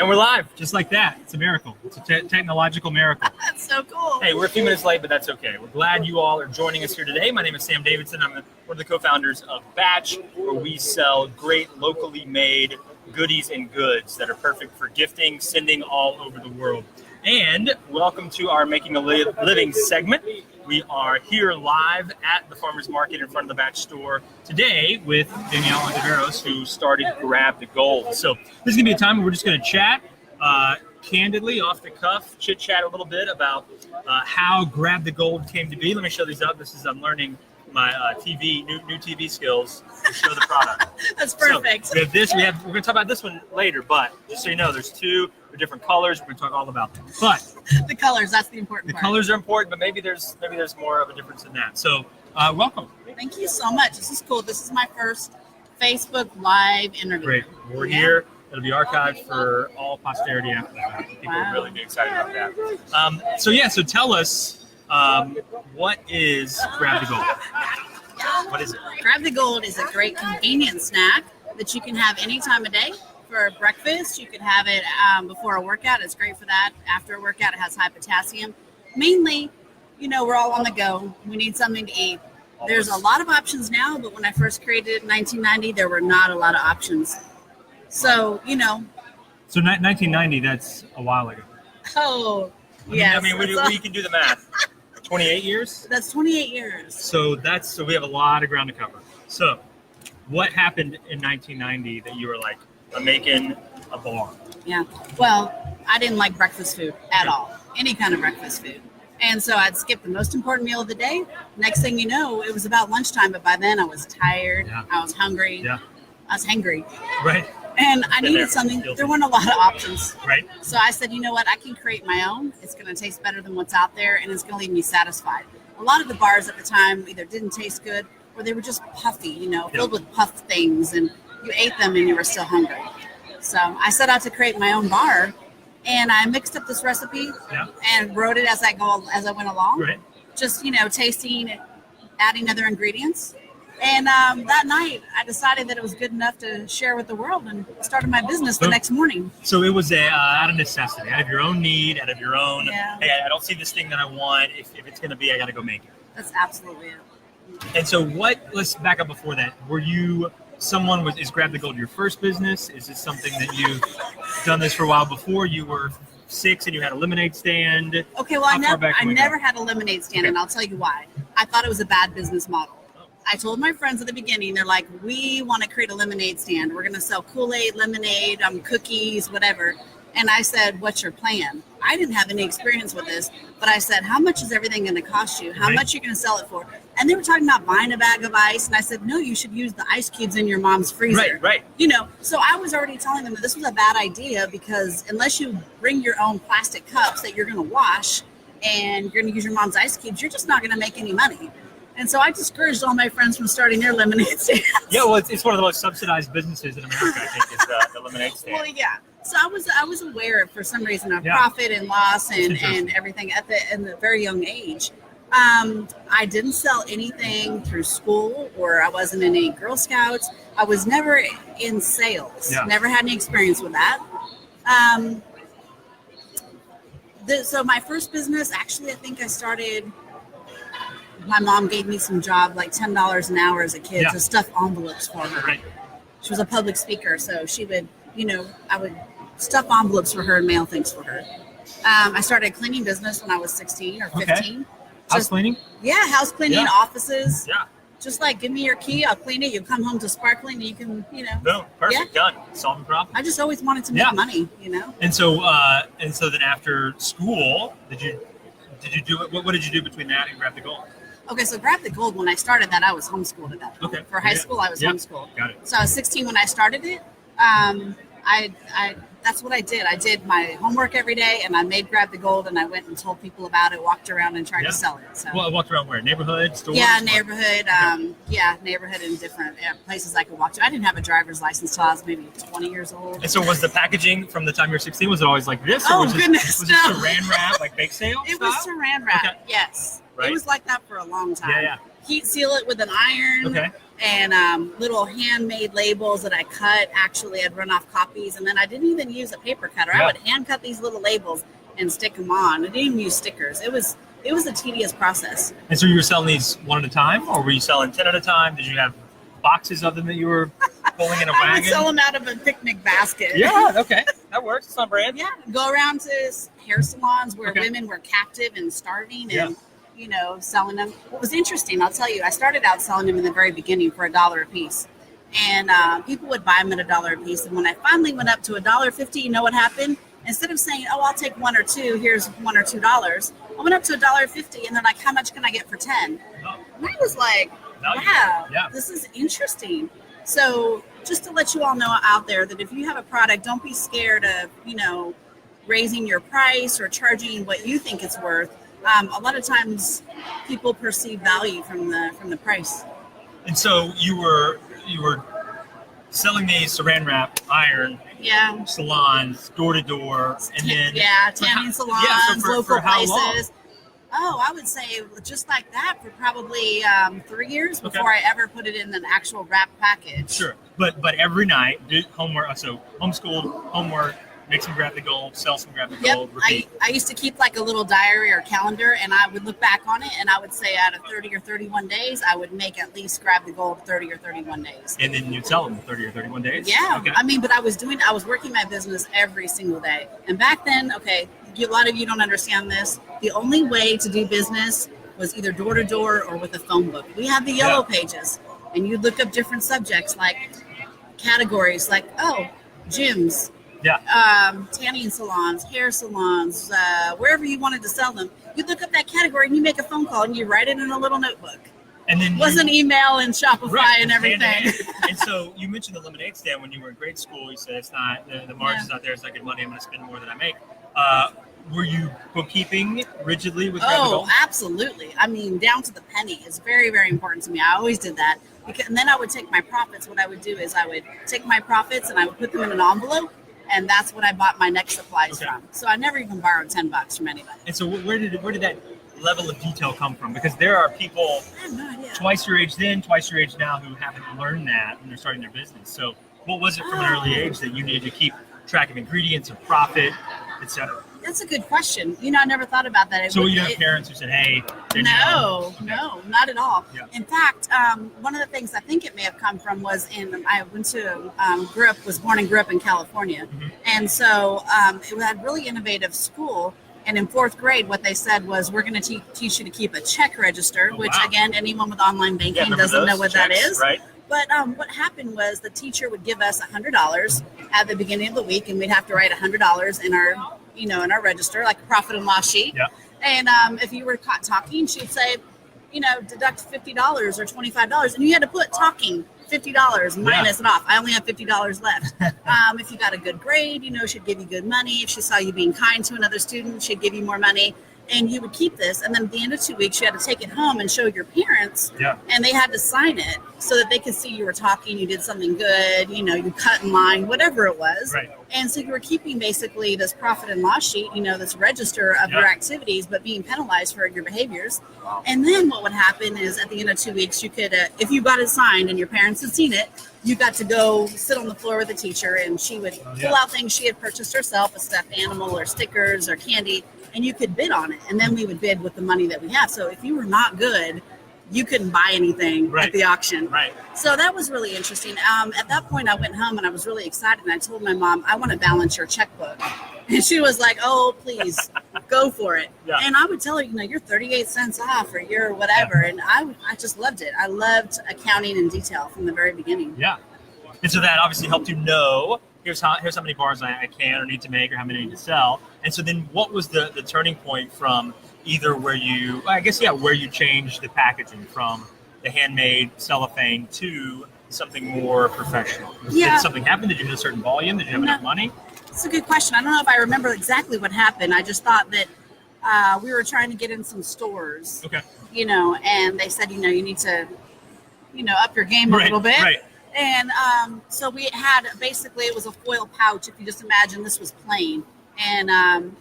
And we're live, just like that. It's a miracle. It's a technological miracle. That's so cool. Hey, we're a few minutes late, but that's okay. We're glad you all are joining us here today. My name is Sam Davidson. I'm one of the co-founders of Batch, where we sell great locally made goodies and goods that are perfect for gifting, sending all over the world. And welcome to our Making a Living segment. We are here live at the farmers market in front of the Batch store today with Danielle Ontiveros, who started Grab the Gold. So this is going to be a time where we're just going to chat candidly, off the cuff, chit-chat a little bit about how Grab the Gold came to be. Let me show these up. I'm learning my new TV skills to show the product. That's perfect. So we have this. We're going to talk about this one later, but just so you know, there's two different colors. We're going to talk all about them. But the colors, that's the important part. The colors are important, but maybe there's more of a difference than that. So welcome. Thank you so much. This is cool. This is my first Facebook Live interview. Great. We're here. It'll be archived for all posterity after that. People will really be excited about that. So tell us, what is Grab the Gold? What is it? Grab the Gold is a great convenient snack that you can have any time of day. For breakfast, you could have it before a workout. It's great for that. After a workout, it has high potassium. Mainly, we're all on the go. We need something to eat. There's a lot of options now, but when I first created it in 1990, there were not a lot of options. So, So 1990, that's a while ago. Oh, yes. I mean, we can do the math. 28 years? That's 28 years. So we have a lot of ground to cover. So what happened in 1990 that you were like, I'm making a bar? Yeah. Well, I didn't like breakfast food at all. Any kind of breakfast food. And so I'd skip the most important meal of the day. Next thing you know, it was about lunchtime, but by then I was tired. Yeah. I was hungry. Yeah. I was hangry. Right. And I needed something. There weren't a lot of options. Right. So I said, you know what? I can create my own. It's going to taste better than what's out there, and it's going to leave me satisfied. A lot of the bars at the time either didn't taste good or they were just puffy, filled with puffed things, and you ate them and you were still hungry. So I set out to create my own bar, and I mixed up this recipe and wrote it as I went along. Right. Just, tasting, adding other ingredients. And that night, I decided that it was good enough to share with the world and started my business the next morning. So it was out of necessity, out of your own need, out of your own, hey, I don't see this thing that I want. If it's going to be, I got to go make it. That's absolutely it. And so let's back up before that. Were you is Grab the Gold your first business? Is this something that you've done this for a while before you were 6 and you had a lemonade stand? Okay, well, I never had a lemonade stand, and I'll tell you why. I thought it was a bad business model. I told my friends at the beginning, they're like, we want to create a lemonade stand. We're going to sell Kool-Aid, lemonade, cookies, whatever. And I said, what's your plan? I didn't have any experience with this, but I said, how much is everything going to cost you? How much are you going to sell it for? And they were talking about buying a bag of ice. And I said, no, you should use the ice cubes in your mom's freezer. Right. So I was already telling them that this was a bad idea because unless you bring your own plastic cups that you're going to wash and you're going to use your mom's ice cubes, you're just not going to make any money. And so I discouraged all my friends from starting their lemonade stands. Yeah, well, it's one of the most subsidized businesses in America, I think, is the lemonade stand. Well, yeah. So I was aware for some reason of profit and loss and everything at the very young age. I didn't sell anything through school, or I wasn't in any Girl Scouts. I was never in sales. Yeah. Never had any experience with that. So my first business, actually, I think I started. My mom gave me some job, like $10 an hour as a kid, to stuff envelopes for her. Right. She was a public speaker, so she would, I would stuff envelopes for her and mail things for her. I started a cleaning business when I was 16 or 15. Okay. House cleaning? Yeah, house cleaning, offices. Yeah. Just like, give me your key, I'll clean it. You come home to sparkling, and you can, Boom, perfect, done. Solving problem. I just always wanted to make money, And so then after school, did you do it? What did you do between that and Grab the Gold? Okay, so Grab the Gold, when I started that, I was homeschooled at that point. Okay. For high school, I was homeschooled. Got it. So I was 16 when I started it. That's what I did. I did my homework every day, and I made Grab the Gold, and I went and told people about it, walked around and tried to sell it. So. Well, walked around where? Neighborhood, stores? Yeah, neighborhood. Neighborhood in different places I could walk to. I didn't have a driver's license until I was maybe 20 years old. And so was the packaging from the time you were 16, was it always like this? Or was goodness, it saran wrap, like bake sale It style? was saran wrap, yes. Right. It was like that for a long time. Yeah. Heat seal it with an iron. Okay. and little handmade labels that I cut. Actually, I'd run off copies, and then I didn't even use a paper cutter. I would hand cut these little labels and stick them on. I didn't even use stickers. It was a tedious process. And so you were selling these one at a time, or were you selling 10 at a time? Did you have boxes of them that you were pulling in a wagon? I would sell them out of a picnic basket. Yeah, okay. That works. It's on brand. Yeah, go around to hair salons where women were captive and starving and, selling them. What was interesting, I'll tell you, I started out selling them in the very beginning for $1 a piece. And people would buy them at $1 a piece. And when I finally went up to $1.50, you know what happened? Instead of saying, oh, I'll take one or two, here's $1 or $2, I went up to $1.50, and they're like, how much can I get for 10? And I was like, wow, this is interesting. So just to let you all know out there that if you have a product, don't be scared of, raising your price or charging what you think it's worth. A lot of times people perceive value from the price. And so you were selling these saran wrap, iron, salons, door to door, and then tanning salons, local places. Oh, I would say just like that for probably 3 years before I ever put it in an actual wrap package. Sure, but every night, do homework. So homeschooled, homework, make some graphic gold, sell some graphic gold. Repeat. I used to keep like a little diary or calendar, and I would look back on it, and I would say out of 30 or 31 days, I would make at least grab the gold 30 or 31 days. And then you'd sell them 30 or 31 days? Yeah. Okay. I mean, but I was working my business every single day. And back then, a lot of you don't understand this. The only way to do business was either door to door or with a phone book. We had the yellow pages, and you'd look up different subjects like categories like, gyms, tanning salons, hair salons, wherever you wanted to sell them. You look up that category and you make a phone call and you write it in a little notebook. And then wasn't email and Shopify and everything. And so you mentioned the lemonade stand when you were in grade school. You said it's not the margin's not there. It's not good money. I'm going to spend more than I make. Were you bookkeeping rigidly with graphic gold? Absolutely. I mean, down to the penny. It's very, very important to me. I always did that. And then I would take my profits. What I would do is I would take my profits and I would put them in an envelope. And that's what I bought my next supplies from. So I never even borrowed $10 from anybody. And so where did that level of detail come from? Because there are people twice your age then, twice your age now who haven't learned that when they're starting their business. So what was it from an early age that you needed to keep track of ingredients, of profit, etc.? That's a good question. I never thought about that. So you have parents who said, hey, Danielle. No, not at all. Yeah. In fact, one of the things I think it may have come from was I was born and grew up in California. Mm-hmm. And so it had really innovative school. And in 4th grade, what they said was, we're going to teach you to keep a check register, which again, anyone with online banking doesn't know what that is. Right. But what happened was the teacher would give us $100 at the beginning of the week, and we'd have to write $100 in our in our register, like a profit and loss sheet. Yeah. And if you were caught talking, she'd say, deduct $50 or $25. And you had to put talking $50 minus it off. I only have $50 left. If you got a good grade, she'd give you good money. If she saw you being kind to another student, she'd give you more money. And you would keep this. And then at the end of 2 weeks, you had to take it home and show your parents. Yeah. And they had to sign it so that they could see you were talking, you did something good, you cut in line, whatever it was. Right. And so you were keeping basically this profit and loss sheet, this register of your activities, but being penalized for your behaviors. Wow. And then what would happen is at the end of 2 weeks, you could, if you got it signed and your parents had seen it, you got to go sit on the floor with the teacher, and she would pull out things she had purchased herself, a stuffed animal or stickers or candy, and you could bid on it. And then we would bid with the money that we have. So if you were not good, you couldn't buy anything at the auction. Right. So that was really interesting. At that point, I went home and I was really excited. And I told my mom, I want to balance your checkbook. And she was like, oh, please, go for it. Yeah. And I would tell her, you're 38 cents off or you're whatever. Yeah. And I just loved it. I loved accounting in detail from the very beginning. Yeah. And so that obviously helped you know, here's how many bars I can or need to make or how many I need to sell. And so then what was the turning point from either where you changed the packaging from the handmade cellophane to something more professional? Did something happen? Did you hit a certain volume? Did you have enough money? It's a good question. I don't know if I remember exactly what happened. I just thought that we were trying to get in some stores. Okay. And they said, you need to, up your game a little bit. Right. And so we had basically, it was a foil pouch. If you just imagine this was plain. And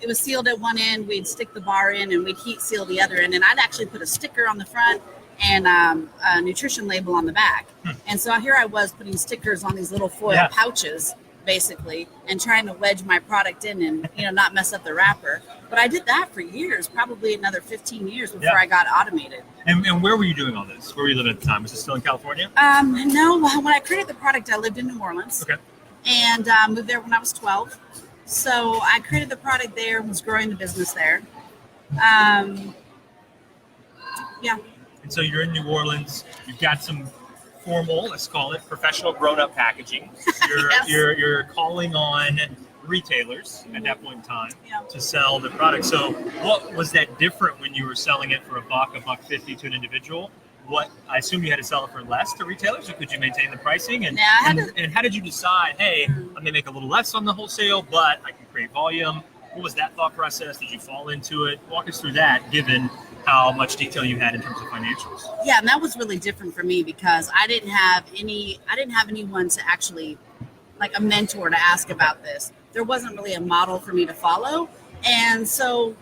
it was sealed at one end. We'd stick the bar in and we'd heat seal the other end. And I'd actually put a sticker on the front and a nutrition label on the back. And so here I was putting stickers on these little foil pouches, basically, and trying to wedge my product in and, not mess up the wrapper. But I did that for years, probably another 15 years before I got automated. And where were you doing all this? Where were you living at the time? Was it still in California? No, when I created the product, I lived in New Orleans. Okay. And moved there when I was 12. So I created the product there and was growing the business there. And so you're in New Orleans. You've got some formal, let's call it, professional grown-up packaging. You're calling on retailers at that point in time to sell the product. So what was that different when you were selling it for $1.50 to an individual? I assume you had to sell it for less to retailers, or could you maintain the pricing? And how did you decide, hey, I may make a little less on the wholesale, but I can create volume? What was that thought process? Did you fall into it? Walk us through that, given how much detail you had in terms of financials. Yeah, and that was really different for me because I didn't have anyone to actually, like a mentor to ask about this. There wasn't really a model for me to follow. And so,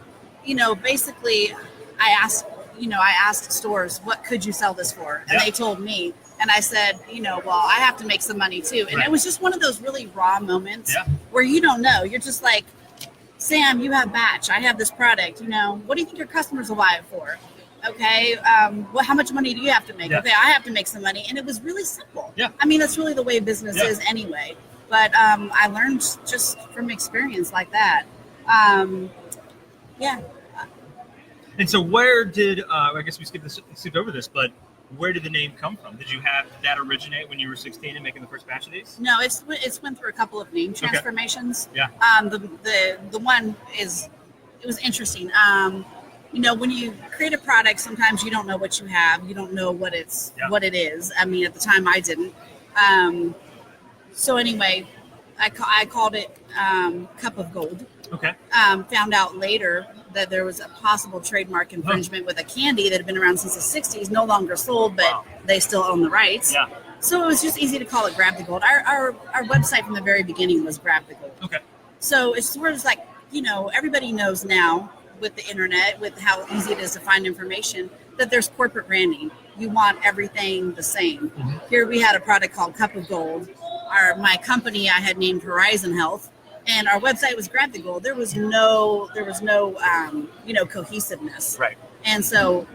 basically I asked stores, what could you sell this for? And they told me, and I said, well, I have to make some money too. And it was just one of those really raw moments where you don't know. You're just like, Sam, you have Batch. I have this product. What do you think your customers will buy it for? Okay. How much money do you have to make? Okay, I have to make some money. And it was really simple. Yeah. I mean, that's really the way business is anyway. But I learned just from experience like that. And so where did, I guess we skipped over this, but where did the name come from? Did that originate when you were 16 and making the first batch of these? No, it's went through a couple of name transformations. Yeah. The one it was interesting. When you create a product, sometimes you don't know what you have. You don't know what it is. I mean, at the time I didn't. So anyway, I called it Cup of Gold. Okay. Found out later that there was a possible trademark infringement with a candy that had been around since the 60s, no longer sold, but they still own the rights. Yeah. So it was just easy to call it Grab the Gold. Our website from the very beginning was Grab the Gold. Okay. So it's sort of like, everybody knows now with the internet, with how easy it is to find information, that there's corporate branding. You want everything the same. Mm-hmm. Here we had a product called Cup of Gold. My company I had named Horizon Health. And our website was Grab the Gold. There was no cohesiveness. Right. And so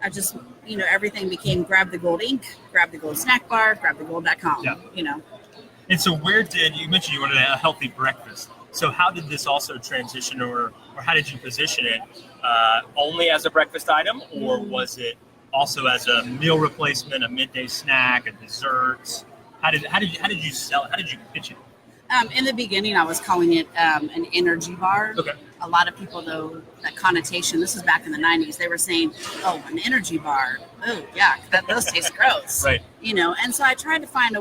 I just, everything became Grab the Gold Inc., Grab the Gold Snack Bar, grabthegold.com, And so you mentioned you wanted a healthy breakfast. So how did this also transition or how did you position it? Only as a breakfast item, or was it also as a meal replacement, a midday snack, a dessert? How did you sell it? How did you pitch it? In the beginning, I was calling it an energy bar. Okay. A lot of people, though, that connotation, this was back in the 90s, they were saying, oh, an energy bar. Oh, yeah, those taste gross. Right. And so I tried to find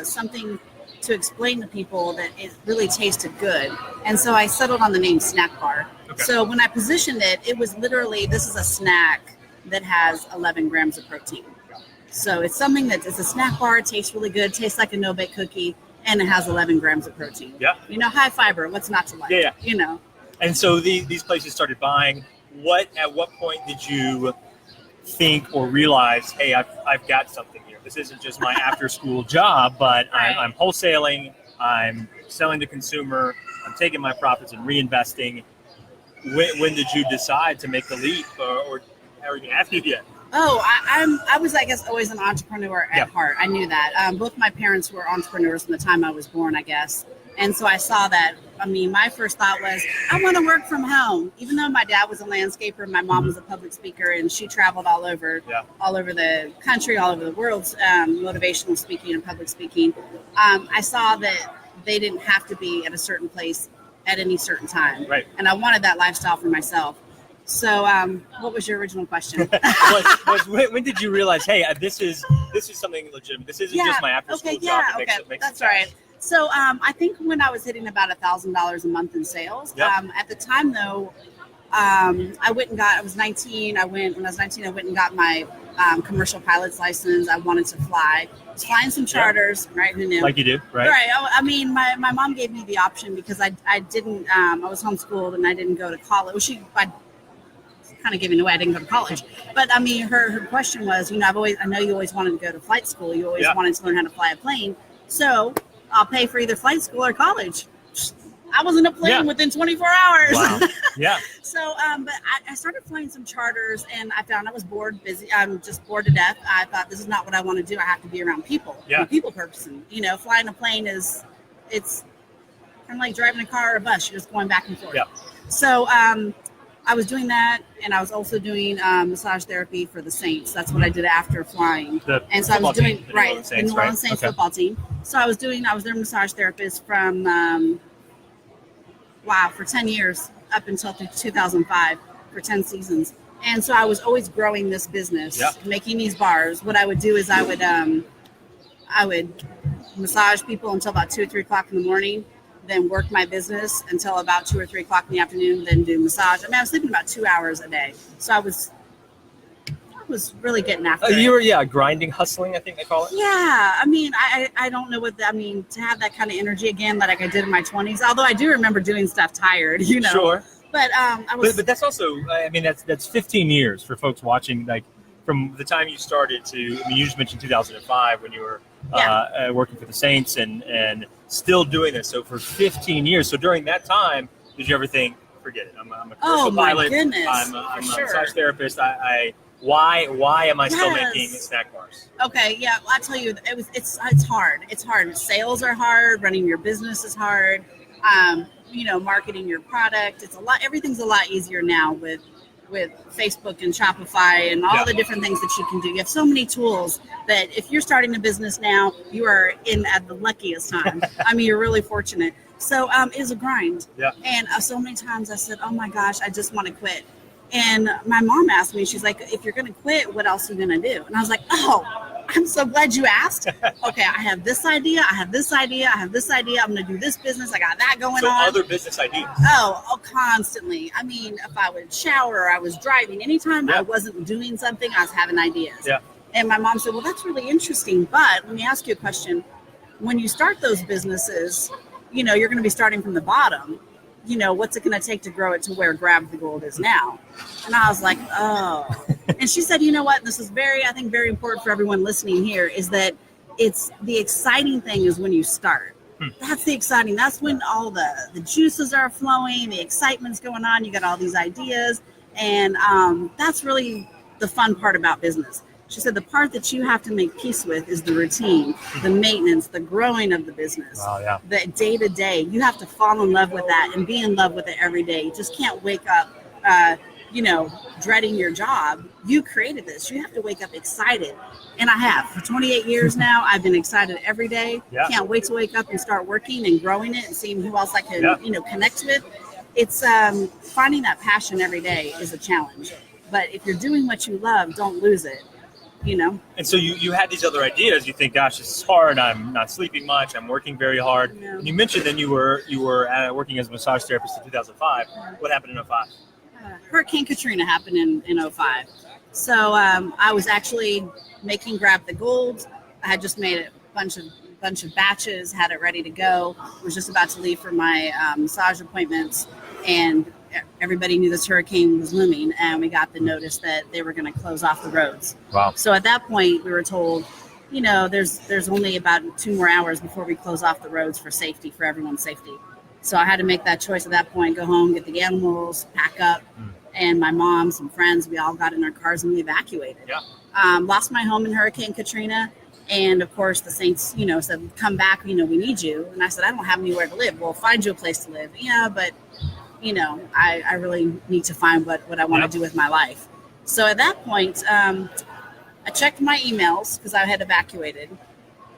something to explain to people that it really tasted good. And so I settled on the name Snack Bar. Okay. So when I positioned it, it was literally, this is a snack that has 11 grams of protein. So it's something that is a snack bar, it tastes really good, tastes like a no-bake cookie, and it has 11 grams of protein. Yeah. High fiber, what's not to like? Yeah. And so these places started buying. At what point did you think or realize, hey, I've got something here. This isn't just my after-school job, but right. I'm wholesaling, I'm selling to consumer, I'm taking my profits and reinvesting. When did you decide to make the leap, or have you yet? Oh, I was, I guess, always an entrepreneur at heart. I knew that. Both my parents were entrepreneurs from the time I was born, I guess. And so I saw that. I mean, my first thought was, I want to work from home. Even though my dad was a landscaper, my mom was a public speaker, and she traveled all over the country, all over the world, motivational speaking and public speaking. I saw that they didn't have to be at a certain place at any certain time. Right. And I wanted that lifestyle for myself. So, what was your original question? When did you realize, hey, this is something legitimate? This isn't just my after-school job. That's right. So, I think when I was hitting about $1,000 a month in sales, at the time though, I was 19. When I was 19, I went and got my commercial pilot's license. I wanted to fly. I was flying some charters, right? Who knew? Like you do, right? Right. I mean, my mom gave me the option because I didn't. I was homeschooled and I didn't go to college. kind of giving away. I didn't go to college, but I mean, her question was, I know you always wanted to go to flight school. You always wanted to learn how to fly a plane. So I'll pay for either flight school or college. I was in a plane within 24 hours. Wow. Yeah. So, but I started flying some charters, and I found I was bored, busy. I'm just bored to death. I thought, this is not what I want to do. I have to be around people. I'm a people person. Flying a plane it's kind of like driving a car or a bus. You're just going back and forth. Yeah. So I was doing that, and I was also doing massage therapy for the Saints. That's what I did after flying. And so I was doing the New Orleans Saints football team. So I was their massage therapist from for 10 years up until 2005 for 10 seasons. And so I was always growing this business, making these bars. What I would do is I would massage people until about 2 or 3 o'clock in the morning, then work my business until about 2 or 3 o'clock in the afternoon, then do massage. I mean, I was sleeping about 2 hours a day. So I was really getting after it. You were, grinding, hustling, I think they call it. Yeah. I mean, I don't know to have that kind of energy again, like I did in my 20s, although I do remember doing stuff tired, Sure. But I was. But that's also, I mean, that's 15 years for folks watching, like from the time you started to, you just mentioned 2005 when you were working for the Saints and still doing this. So for 15 years. So during that time, did you ever think, forget it, I'm a commercial pilot. Goodness. I'm a massage therapist. Why am I still making snack bars? Okay, yeah, I'll tell you, it's hard. It's hard. Sales are hard. Running your business is hard. Marketing your product. It's a lot. Everything's a lot easier now with Facebook and Shopify and all the different things that you can do. You have so many tools that if you're starting a business now, you are in at the luckiest time. I mean, you're really fortunate. So it was a grind. Yeah. And so many times I said, oh my gosh, I just want to quit. And my mom asked me, she's like, if you're going to quit, what else are you going to do? And I was like, oh, I'm so glad you asked. Okay, I have this idea. I have this idea. I have this idea. I'm going to do this business. I got that going on. So other business ideas. Oh, constantly. I mean, if I would shower or I was driving, anytime I wasn't doing something, I was having ideas. Yeah. And my mom said, well, that's really interesting. But let me ask you a question. When you start those businesses, you're going to be starting from the bottom. What's it going to take to grow it to where Grab the Gold is now? And I was like, oh. And she said, you know what? This is very important for everyone listening here is that it's the exciting thing is when you start. That's the exciting. That's when all the juices are flowing, the excitement's going on. You got all these ideas. And that's really the fun part about business. She said the part that you have to make peace with is the routine, the maintenance, the growing of the business, the day-to-day. You have to fall in love with that and be in love with it every day. You just can't wake up, dreading your job. You created this. You have to wake up excited. And I have. For 28 years now, I've been excited every day. Yeah. Can't wait to wake up and start working and growing it and seeing who else I can, connect with. It's finding that passion every day is a challenge. But if you're doing what you love, don't lose it. And so you had these other ideas. You think, gosh, this is hard. I'm not sleeping much. I'm working very hard. Yeah. And you mentioned then you were working as a massage therapist in 2005. What happened in 2005? Hurricane Katrina happened in 2005. So I was actually making Grab the Gold. I had just made a bunch of batches, had it ready to go. Was just about to leave for my massage appointments, and everybody knew this hurricane was looming, and we got the notice that they were going to close off the roads. Wow. So at that point, we were told, there's only about 2 more hours before we close off the roads for safety, for everyone's safety. So I had to make that choice at that point, go home, get the animals, pack up, and my mom, some friends, we all got in our cars and we evacuated. Yeah. Lost my home in Hurricane Katrina, and of course the Saints, said, come back, we need you. And I said, I don't have anywhere to live. Well, find you a place to live. Yeah, but I really need to find what I want to do with my life. So at that point, I checked my emails because I had evacuated.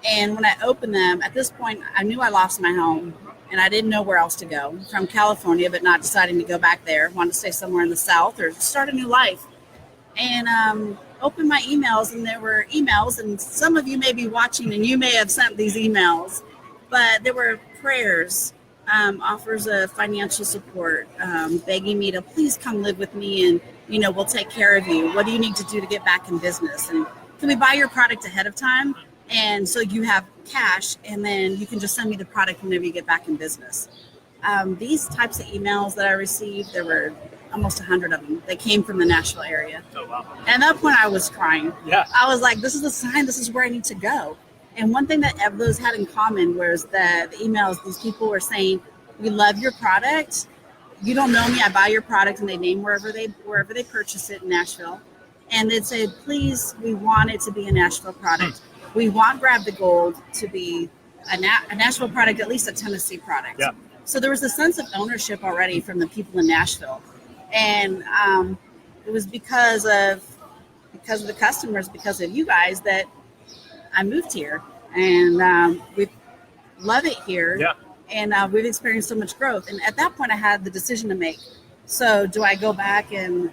And when I opened them, at this point, I knew I lost my home and I didn't know where else to go. From California, but not deciding to go back there. Wanted to stay somewhere in the South or start a new life. And opened my emails, and there were emails, and some of you may be watching and you may have sent these emails, but there were prayers, offers of financial support, begging me to please come live with me and, we'll take care of you. What do you need to do to get back in business? And can we buy your product ahead of time? And so you have cash, and then you can just send me the product whenever you get back in business. These types of emails that I received, there were almost 100 of them. They came from the Nashville area. Oh, wow. And at that point, I was crying. Yeah. I was like, this is the sign. This is where I need to go. And one thing that those had in common was the emails. These people were saying, we love your product. You don't know me. I buy your product, and they name wherever they purchase it in Nashville. And they'd say, please, we want it to be a Nashville product. We want Grab the Gold to be a Nashville product, at least a Tennessee product. Yeah. So there was a sense of ownership already from the people in Nashville. And it was because of the customers, because of you guys, that I moved here. And we love it here. Yeah. And we've experienced so much growth. And at that point, I had the decision to make. So do I go back and,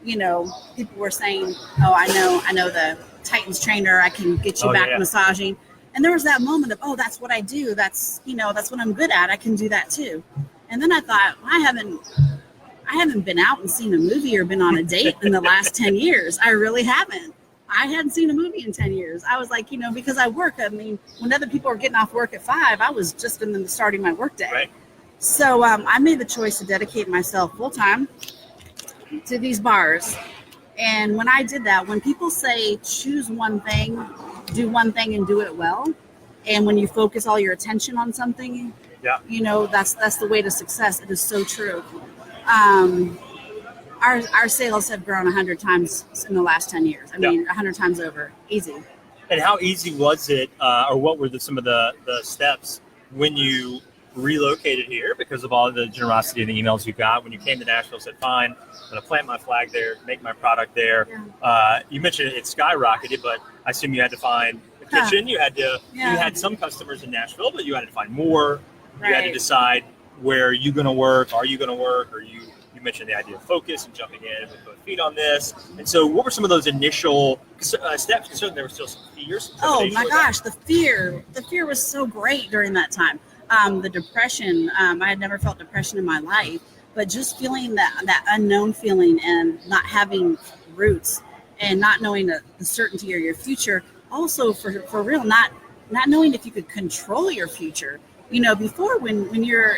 people were saying, oh, I know the Titans trainer. I can get you back massaging. And there was that moment of, oh, that's what I do. That's what I'm good at. I can do that too. And then I thought, well, I haven't been out and seen a movie or been on a date in the last 10 years. I really haven't. I hadn't seen a movie in 10 years. I was like, because I work, when other people were getting off work at 5, I was just in the starting my work day. Right. So I made the choice to dedicate myself full time to these bars. And when I did that, when people say choose one thing, do one thing and do it well, and when you focus all your attention on something, that's the way to success. It is so true. Our sales have grown 100 times in the last 10 years. 100 times over. Easy. And how easy was it, or what were some of the steps when you relocated here because of all the generosity and the emails you got? When you came to Nashville, said, fine, I'm going to plant my flag there, make my product there. Yeah. You mentioned it skyrocketed, but I assume you had to find a kitchen. You had some customers in Nashville, but you had to find more. Right. You had to decide where are you going to work? Are you going to work? Or you mentioned the idea of focus and jumping in with both feet on this. And so what were some of those initial steps? Considering there were still some fears. Oh my gosh, the fear was so great during that time. The depression, I had never felt depression in my life, but just feeling that unknown feeling and not having roots and not knowing the certainty of your future. Also for real, not knowing if you could control your future. Before when you're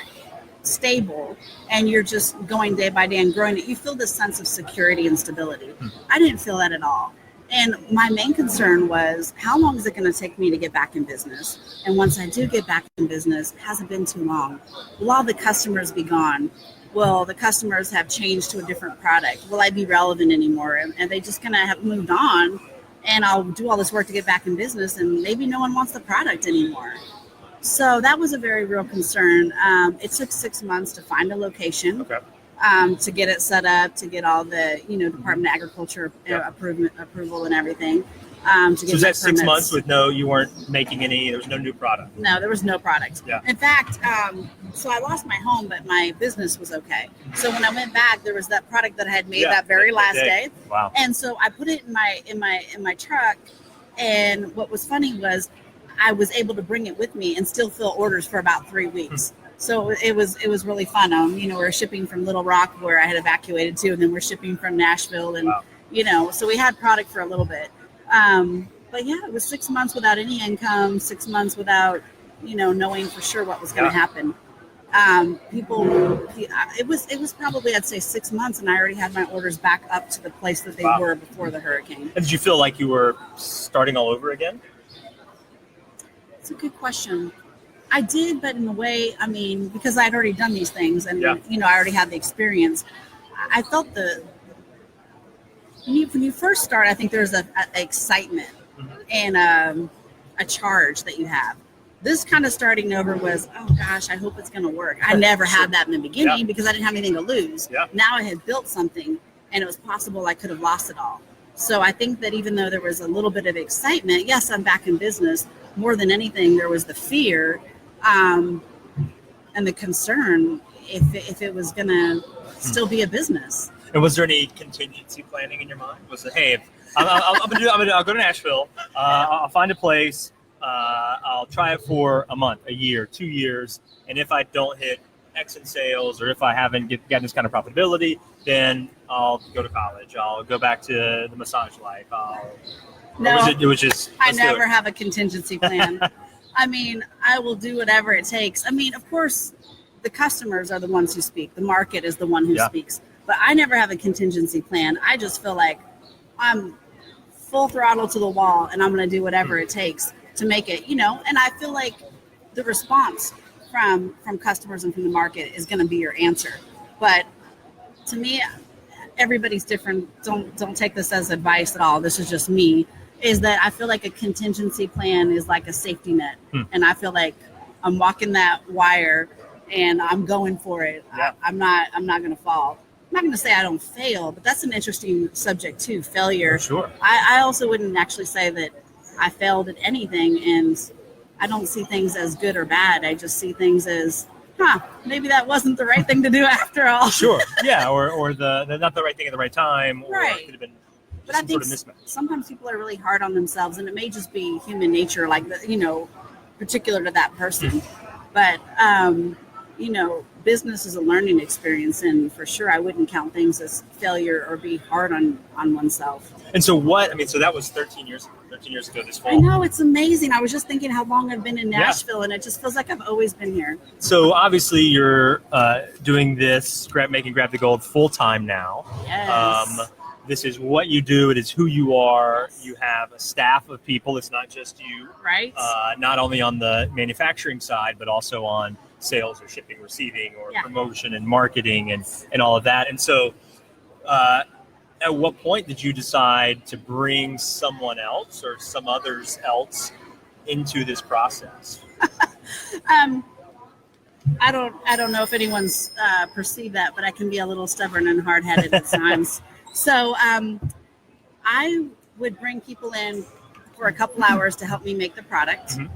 stable and you're just going day by day and growing it, you feel this sense of security and stability. I didn't feel that at all. And my main concern was, how long is it going to take me to get back in business? And once I do get back in business, has it been too long? Will all the customers be gone? Will the customers have changed to a different product? Will I be relevant anymore? And they just kind of have moved on, and I'll do all this work to get back in business, and maybe no one wants the product anymore. So that was a very real concern. It took 6 months to find a location. Okay. To get it set up, to get all the Department of Agriculture approval and everything. So was that 6 months with you weren't making any? There was no new product. No, there was no product. Yeah. In fact, so I lost my home, but my business was okay. So when I went back, there was that product that I had made that very last day. Wow. And so I put it in my truck. And what was funny was, I was able to bring it with me and still fill orders for about 3 weeks. So it was really fun. We're shipping from Little Rock, where I had evacuated to, and then we're shipping from Nashville, and so we had product for a little bit. But yeah, it was 6 months without any income, 6 months without knowing for sure what was going to happen. It was probably, I'd say, 6 months, and I already had my orders back up to the place that they were before the hurricane. And did you feel like you were starting all over again? It's a good question. I did, but in a way, because I'd already done these things and, I already had the experience. I felt when you first start, I think there's a excitement and a charge that you have. This kind of starting over was, oh gosh, I hope it's going to work. I never had that in the beginning because I didn't have anything to lose. Yeah. Now I had built something, and it was possible I could have lost it all. So I think that even though there was a little bit of excitement, yes, I'm back in business. More than anything, there was the fear and the concern if it was going to still be a business. And was there any contingency planning in your mind? Was it, hey, I'll go to Nashville, I'll find a place, I'll try it for a month, a year, 2 years, and if I don't hit X in sales, or if I haven't gotten this kind of profitability, then I'll go to college. I'll go back to the massage life. No, it was just. I never have a contingency plan. I will do whatever it takes. Of course, the customers are the ones who speak. The market is the one who speaks. But I never have a contingency plan. I just feel like I'm full throttle to the wall and I'm going to do whatever it takes to make it, and I feel like the response from customers and from the market is going to be your answer. But to me, everybody's different. Don't take this as advice at all. This is just me. Is that I feel like a contingency plan is like a safety net, and I feel like I'm walking that wire and I'm going for it. Yeah. I'm not going to fall. I'm not going to say I don't fail, but that's an interesting subject too. Failure. For sure. I also wouldn't actually say that I failed at anything, and I don't see things as good or bad. I just see things as, maybe that wasn't the right thing to do after all. Sure. Yeah. Or the not the right thing at the right time. Or Right. It could have been But I some think sort of mismatch. sometimes people are really hard on themselves, and it may just be human nature, like particular to that person. But business is a learning experience, and for sure, I wouldn't count things as failure or be hard on oneself. And so so that was 13 years ago this fall. I know, it's amazing. I was just thinking how long I've been in Nashville, and it just feels like I've always been here. So obviously you're doing this making Grab the Gold full time now. Yes. This is what you do. It is who you are. You have a staff of people. It's not just you. Right. Not only on the manufacturing side, but also on sales or shipping, receiving, or promotion and marketing and all of that. And so at what point did you decide to bring someone else or some others else into this process? I don't know if anyone's perceived that, but I can be a little stubborn and hard-headed at times. So I would bring people in for a couple hours to help me make the product. Mm-hmm.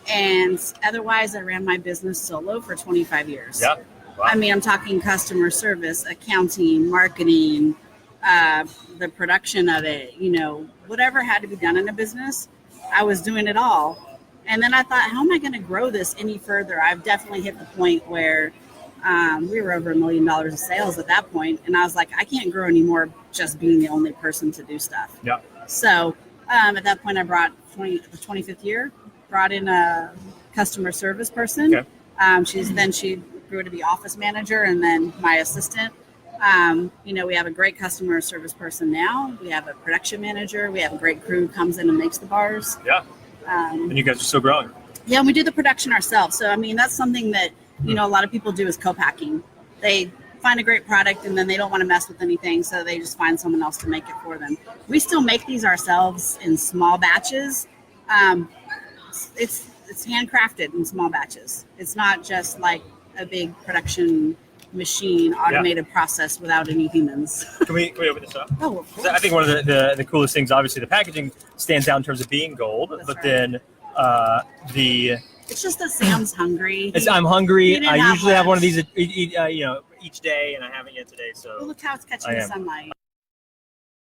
And otherwise, I ran my business solo for 25 years. Yeah. Wow. I mean, I'm talking customer service, accounting, marketing, the production of it, whatever had to be done in a business, I was doing it all. And then I thought, how am I going to grow this any further? I've definitely hit the point where we were over $1 million of sales at that point. And I was like, I can't grow anymore just being the only person to do stuff. Yeah. So at that point, I brought the 25th year, brought in a customer service person. Okay. She grew to be office manager and then my assistant. We have a great customer service person now. We have a production manager. We have a great crew who comes in and makes the bars. Yeah. And you guys are still growing. Yeah, and we do the production ourselves. So, I mean, that's something that, a lot of people do is co-packing. They find a great product and then they don't want to mess with anything. So they just find someone else to make it for them. We still make these ourselves in small batches. It's handcrafted in small batches. It's not just like a big production machine, automated process without any humans. Can we open this up? Oh, of course. I think one of the coolest things, obviously, the packaging stands out in terms of being gold, then it's just that Sam's hungry. I'm hungry. I usually have one of these, each day, and I haven't yet today. So look how it's catching the sunlight.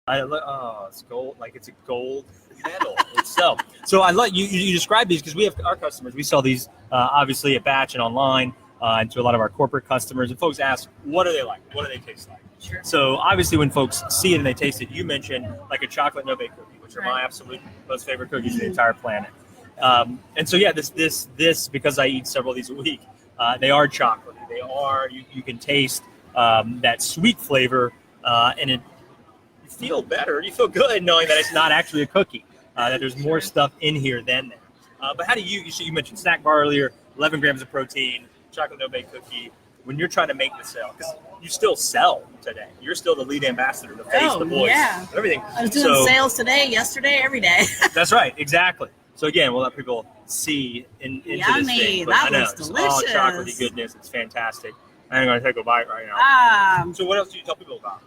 It's gold, like it's a gold medal itself. So I let you describe these because we have our customers. We sell these obviously at Batch and online. And to a lot of our corporate customers, and folks ask, what are they like? What do they taste like? Sure. So obviously when folks see it and they taste it, you mentioned like a chocolate no-bake cookie, which are my absolute most favorite cookies in the entire planet. And so, this, because I eat several of these a week, they are chocolate. They are, you can taste that sweet flavor and you feel better. You feel good knowing that it's not actually a cookie, that there's more stuff in here than that. But how do you mentioned snack bar earlier, 11 grams of protein, chocolate no-bake cookie, when you're trying to make the sale, because you still sell today. You're still the lead ambassador, the face, the voice, everything. I was doing sales today, yesterday, every day. That's right, exactly. So again, we'll let people see into this thing. But that looks delicious. It's all chocolatey goodness. It's fantastic. I'm going to take a bite right now. So what else do you tell people about?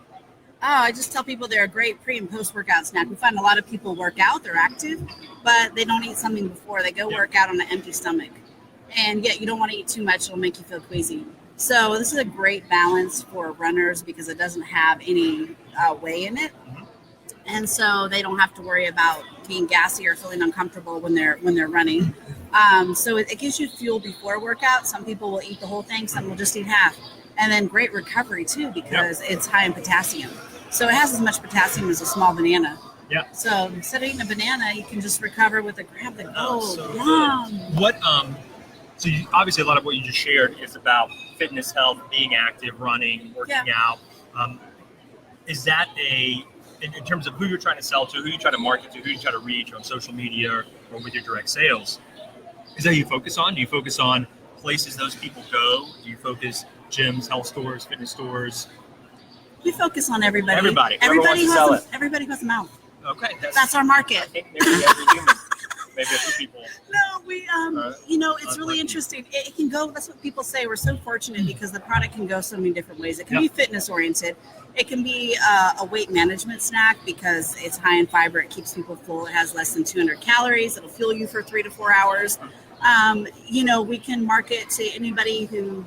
I just tell people they're a great pre- and post-workout snack. We find a lot of people work out, they're active, but they don't eat something before. They go work out on an empty stomach. And yet you don't want to eat too much. It'll make you feel queasy. So this is a great balance for runners because it doesn't have any whey in it. Mm-hmm. And so they don't have to worry about being gassy or feeling uncomfortable when they're running. So it gives you fuel before workout. Some people will eat the whole thing. Some will just eat half. And then great recovery too because it's high in potassium. So it has as much potassium as a small banana. Yeah. So instead of eating a banana, you can just recover with Grab the Gold. Yum. What So obviously a lot of what you just shared is about fitness, health, being active, running, working out. Is that in terms of who you're trying to sell to, who you try to market to, who you try to reach on social media or with your direct sales? Is that what you focus on? Do you focus on places those people go? Do you focus gyms, health stores, fitness stores? We focus on everybody. Everybody. Everybody who has a mouth. Okay. That's our market. Maybe every human. Maybe a few people. No, it's really interesting. It can go, that's what people say. We're so fortunate because the product can go so many different ways. It can be fitness oriented. It can be a weight management snack because it's high in fiber. It keeps people full. It has less than 200 calories. It'll fuel you for 3 to 4 hours. We can market to anybody who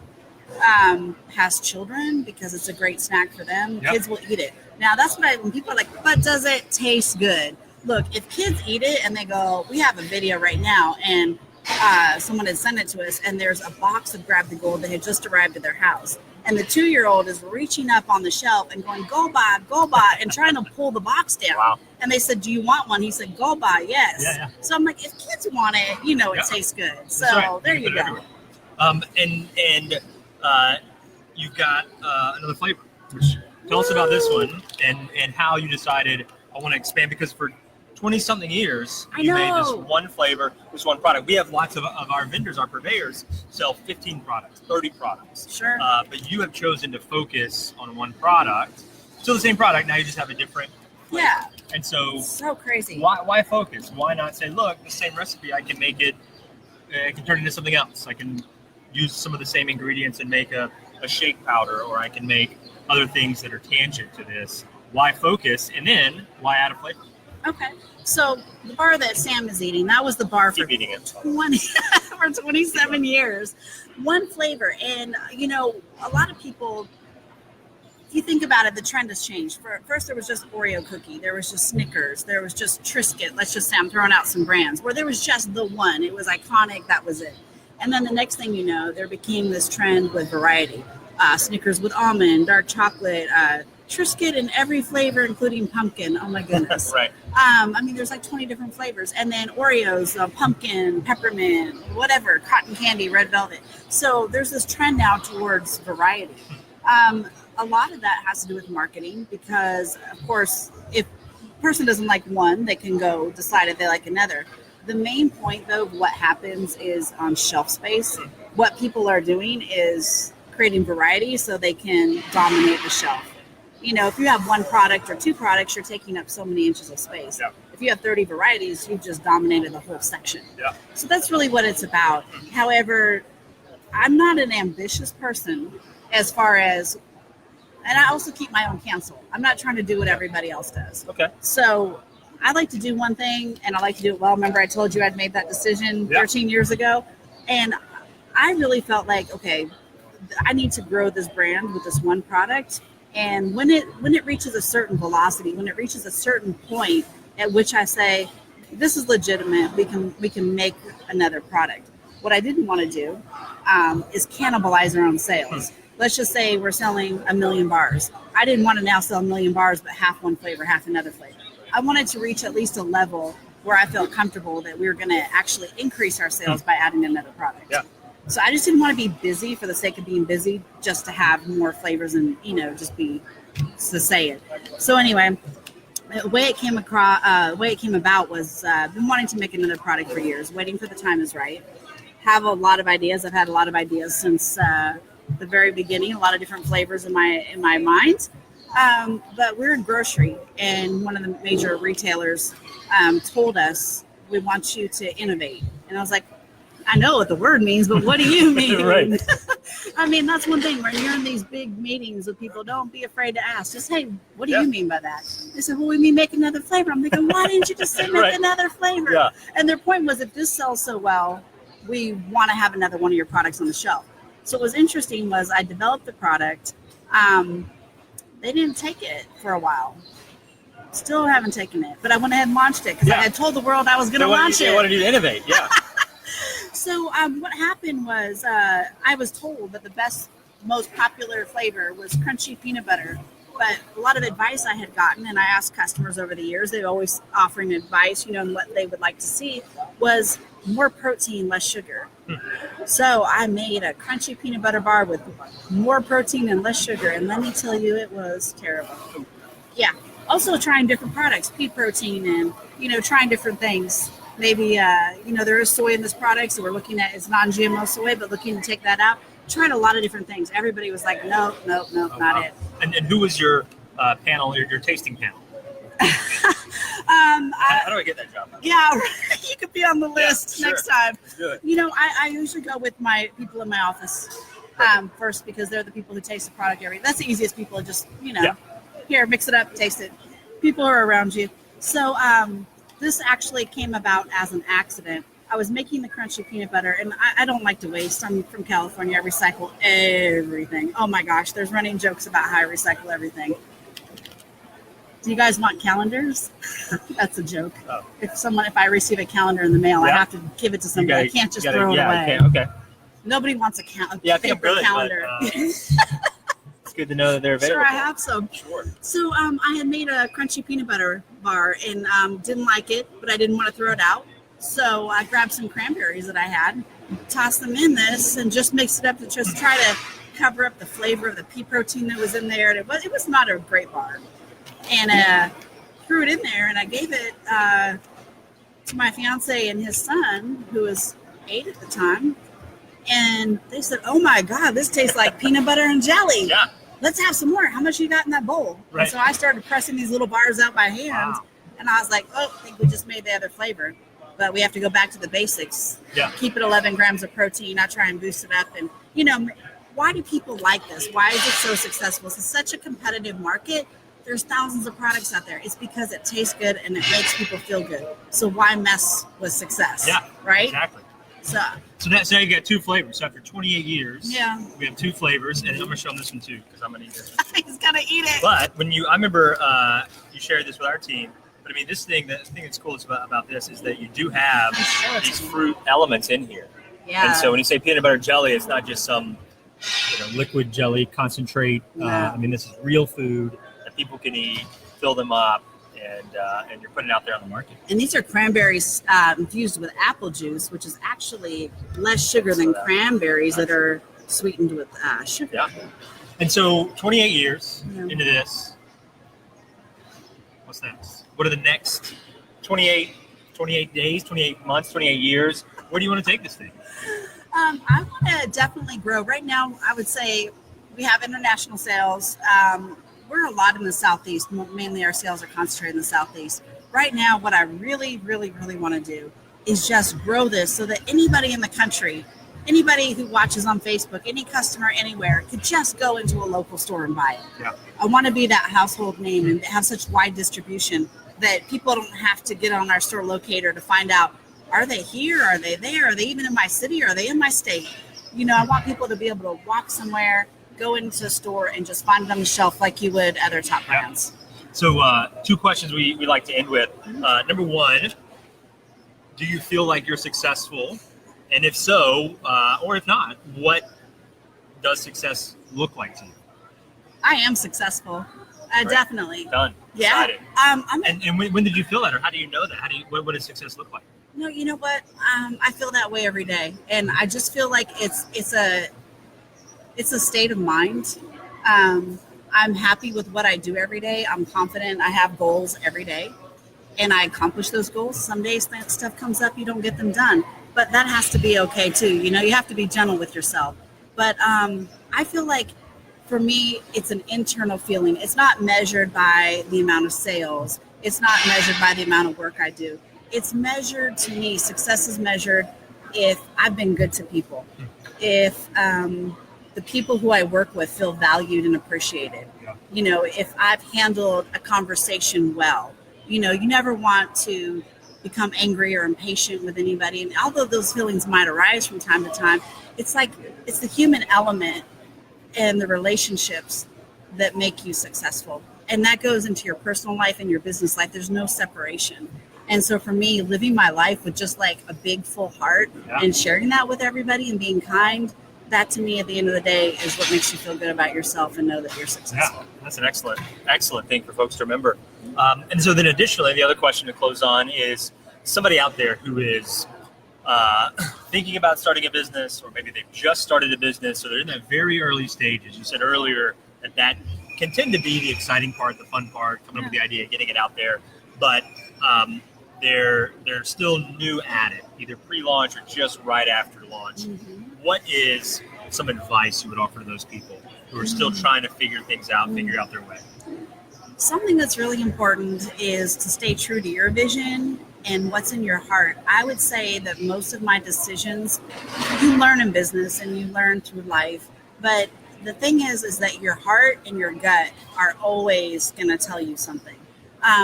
has children because it's a great snack for them. Yep. Kids will eat it. Now, that's when people are like, but does it taste good? Look, if kids eat it and they go, we have a video right now, and someone had sent it to us, and there's a box of Grab the Gold that had just arrived at their house. And the 2-year-old is reaching up on the shelf and going, go buy, and trying to pull the box down. Wow. And they said, do you want one? He said, go buy, yes. Yeah. So I'm like, if kids want it, it tastes good. So right. There you go. You've got another flavor. Tell us about this one and how you decided I want to expand, because for 20-something years, you made this one flavor, this one product. We have lots of our vendors, our purveyors, sell 15 products, 30 products. Sure. But you have chosen to focus on one product. Still the same product, now you just have a different flavor. Yeah. And so crazy. Why focus? Why not say, look, the same recipe, I can make it, I can turn it into something else. I can use some of the same ingredients and make a shake powder, or I can make other things that are tangent to this. Why focus? And then why add a flavor? Okay, so the bar that Sam is eating, that was the bar for 27 years. One flavor. And, a lot of people, if you think about it, the trend has changed. First, there was just Oreo cookie. There was just Snickers. There was just Triscuit. Let's just say I'm throwing out some brands. Where there was just the one. It was iconic. That was it. And then the next thing you know, there became this trend with variety. Snickers with almond, dark chocolate, Triscuit in every flavor, including pumpkin. Oh my goodness. Right. There's like 20 different flavors. And then Oreos, pumpkin, peppermint, whatever, cotton candy, red velvet. So there's this trend now towards variety. A lot of that has to do with marketing because, of course, if a person doesn't like one, they can go decide if they like another. The main point, though, of what happens is on shelf space. What people are doing is creating variety so they can dominate the shelf. If you have one product or two products, you're taking up so many inches of space. Yeah. If you have 30 varieties, you've just dominated the whole section. Yeah. So that's really what it's about. However, I'm not an ambitious person as far as, and I also keep my own counsel. I'm not trying to do what everybody else does. Okay. So I like to do one thing, and I like to do it well. Remember, I told you I'd made that decision 13 years ago, and I really felt like, okay, I need to grow this brand with this one product. And when it reaches a certain velocity, when it reaches a certain point at which I say, this is legitimate, we can make another product. What I didn't want to do is cannibalize our own sales. Let's just say we're selling 1 million bars. I didn't want to now sell 1 million bars, but half one flavor, half another flavor. I wanted to reach at least a level where I felt comfortable that we were going to actually increase our sales by adding another product. Yeah. So I just didn't want to be busy for the sake of being busy, just to have more flavors and, just be to say it. So anyway, the way it came about was I've been wanting to make another product for years, waiting for the time is right. Have a lot of ideas. I've had a lot of ideas since the very beginning, a lot of different flavors in my mind. But we're in grocery, and one of the major retailers told us, we want you to innovate. And I was like, I know what the word means, but what do you mean? Right. That's one thing. When you're in these big meetings with people, don't be afraid to ask. Just, hey, what do you mean by that? They said, well, we mean make another flavor. I'm thinking, why didn't you just say make another flavor? Yeah. And their point was, if this sells so well, we want to have another one of your products on the shelf. So what was interesting was I developed the product. They didn't take it for a while. Still haven't taken it, but I went ahead and launched it because I had told the world I was going to launch it. They wanted you to innovate, yeah. So what happened was I was told that the best, most popular flavor was crunchy peanut butter. But a lot of advice I had gotten, and I asked customers over the years, they always offering advice, and what they would like to see was more protein, less sugar. So I made a crunchy peanut butter bar with more protein and less sugar. And let me tell you, it was terrible. Yeah. Also trying different products, pea protein and, trying different things. Maybe, there is soy in this product. So we're looking at it's non-GMO soy, but looking to take that out. Tried a lot of different things. Everybody was like, nope, not it. And who was your panel, your tasting panel? How do I get that job? Yeah, you could be on the list next time. Good. I usually go with my people in my office first because they're the people who taste the product That's the easiest people. Just here, mix it up, taste it. People are around you. So this actually came about as an accident. I was making the crunchy peanut butter, and I don't like to waste. I'm from California. I recycle everything. Oh my gosh, there's running jokes about how I recycle everything. Do you guys want calendars? That's a joke. Oh. If I receive a calendar in the mail, I have to give it to somebody. I can't just throw it away. Okay. Nobody wants a paper calendar. It's good to know that they're available. Sure, I have some. Sure. So I had made a crunchy peanut butter bar and didn't like it, but I didn't want to throw it out. So I grabbed some cranberries that I had, tossed them in this, and just mixed it up to just try to cover up the flavor of the pea protein that was in there. And it was not a great bar. And threw it in there, and I gave it to my fiance and his son, who was 8 at the time. And they said, "Oh my God, this tastes like peanut butter and jelly. Yeah. Let's have some more. How much you got in that bowl?" Right. And so I started pressing these little bars out by hand, and I was like, "Oh, I think we just made the other flavor." But we have to go back to the basics. Yeah. Keep it 11 grams of protein. I try and boost it up. And, why do people like this? Why is it so successful? It's such a competitive market. There's thousands of products out there. It's because it tastes good and it makes people feel good. So why mess with success? Yeah. Right? Exactly. So now you got 2 flavors. So after 28 years, we have 2 flavors. And I'm going to show them this one too because I'm going to eat this one. He's going to eat it. But I remember you shared this with our team. But the thing that's cool about this is that you do have these fruit elements in here. Yeah. And so when you say peanut butter jelly, it's not just some liquid jelly concentrate. No. This is real food that people can eat, fill them up, and you're putting it out there on the market. And these are cranberries infused with apple juice, which is actually less sugar than cranberries that are sweetened with sugar. Yeah. And so 28 years into this, what's next? What are the next 28 days, 28 months, 28 years? Where do you want to take this thing? I want to definitely grow. Right now, I would say we have international sales. We're a lot in the Southeast. Mainly our sales are concentrated in the Southeast. Right now, what I really, really, really want to do is just grow this so that anybody in the country, anybody who watches on Facebook, any customer anywhere could just go into a local store and buy it. Yeah. I want to be that household name and have such wide distribution that people don't have to get on our store locator to find out, are they here? Are they there? Are they even in my city? Are they in my state? I want people to be able to walk somewhere, go into a store, and just find it on the shelf like you would other top brands. So 2 questions we like to end with. Number 1, do you feel like you're successful? And if so, or if not, what does success look like to you? I am successful. Definitely. Done. Yeah. And when did you feel that, or how do you know that? What does success look like? No, you know what? I feel that way every day, and I just feel like it's a state of mind. I'm happy with what I do every day. I'm confident. I have goals every day, and I accomplish those goals. Some days that stuff comes up, you don't get them done, but that has to be okay too. You have to be gentle with yourself. But I feel like, for me, it's an internal feeling. It's not measured by the amount of sales. It's not measured by the amount of work I do. It's measured, to me, success is measured if I've been good to people. If the people who I work with feel valued and appreciated. Yeah. If I've handled a conversation well. You never want to become angry or impatient with anybody. And although those feelings might arise from time to time, it's the human element and the relationships that make you successful. And that goes into your personal life and your business life. There's no separation. And so for me, living my life with just like a big full heart and sharing that with everybody and being kind, that to me at the end of the day is what makes you feel good about yourself and know that you're successful. Yeah, that's an excellent thing for folks to remember. And so then additionally, the other question to close on is somebody out there who is thinking about starting a business, or maybe they've just started a business, so they're in that very early stages. You said earlier that can tend to be the exciting part, the fun part, coming up with the idea, getting it out there. But they're still new at it, either pre-launch or just right after launch. What is some advice you would offer to those people who are still trying to figure things out, figure out their way? Something that's really important is to stay true to your vision and what's in your heart. I would say that most of my decisions, you learn in business and you learn through life, but the thing is that your heart and your gut are always going to tell you something.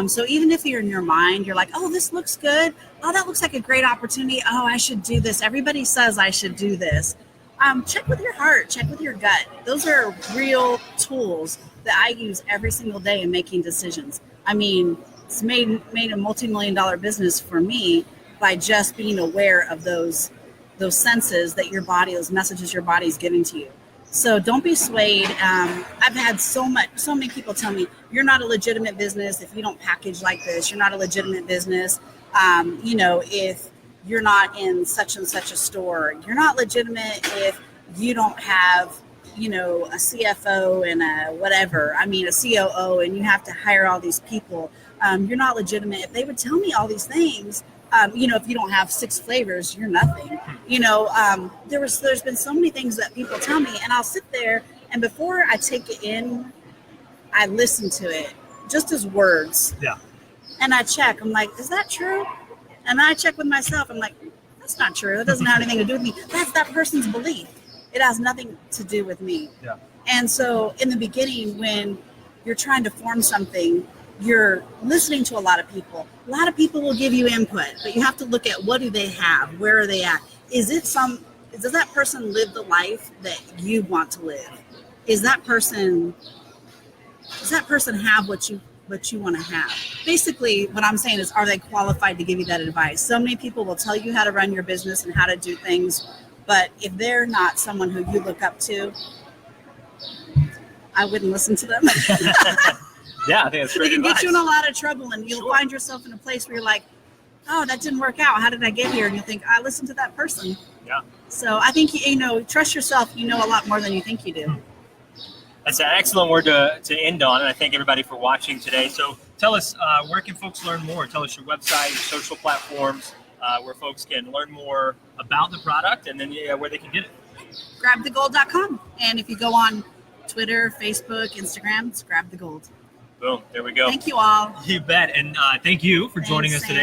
So even if you're in your mind, you're like, oh, this looks good. Oh, that looks like a great opportunity. Oh, I should do this. Everybody says I should do this. Check with your heart, check with your gut. Those are real tools that I use every single day in making decisions. I mean, it's made a multi-million-dollar business for me by just being aware of those senses that your body, those messages your body's giving to you. So don't be swayed. I've had so many people tell me, you're not a legitimate business if you don't package like this. You're not a legitimate business. If you're not in such and such a store. You're not legitimate if you don't have, a CFO and a whatever. I mean, a COO, and you have to hire all these people. You're not legitimate. If they would tell me all these things, if you don't have 6 flavors, you're nothing. There's been so many things that people tell me, and I'll sit there, and before I take it in, I listen to it just as words. Yeah. And I check. I'm like, is that true? And I check with myself. I'm like, that's not true. That doesn't have anything to do with me. That's that person's belief. It has nothing to do with me. Yeah. And so in the beginning, when you're trying to form something, you're listening to a lot of people. A lot of people will give you input, but you have to look at what do they have? Where are they at? Does that person live the life that you want to live? Does that person have what you want to have? Basically, what I'm saying is, are they qualified to give you that advice? So many people will tell you how to run your business and how to do things, but if they're not someone who you look up to, I wouldn't listen to them. Yeah, I think that's great They can advice. get you in a lot of trouble, and you'll find yourself in a place where you're like, oh, that didn't work out. How did I get here? And you think, I listened to that person. Yeah. So I think, trust yourself. You know a lot more than you think you do. That's an excellent word to end on, and I thank everybody for watching today. So tell us, where can folks learn more? Tell us your website, your social platforms, where folks can learn more about the product, and then where they can get it. Grabthegold.com. And if you go on Twitter, Facebook, Instagram, it's Grab the Gold. Boom, there we go. Thank you all. You bet, and thank you for joining us today.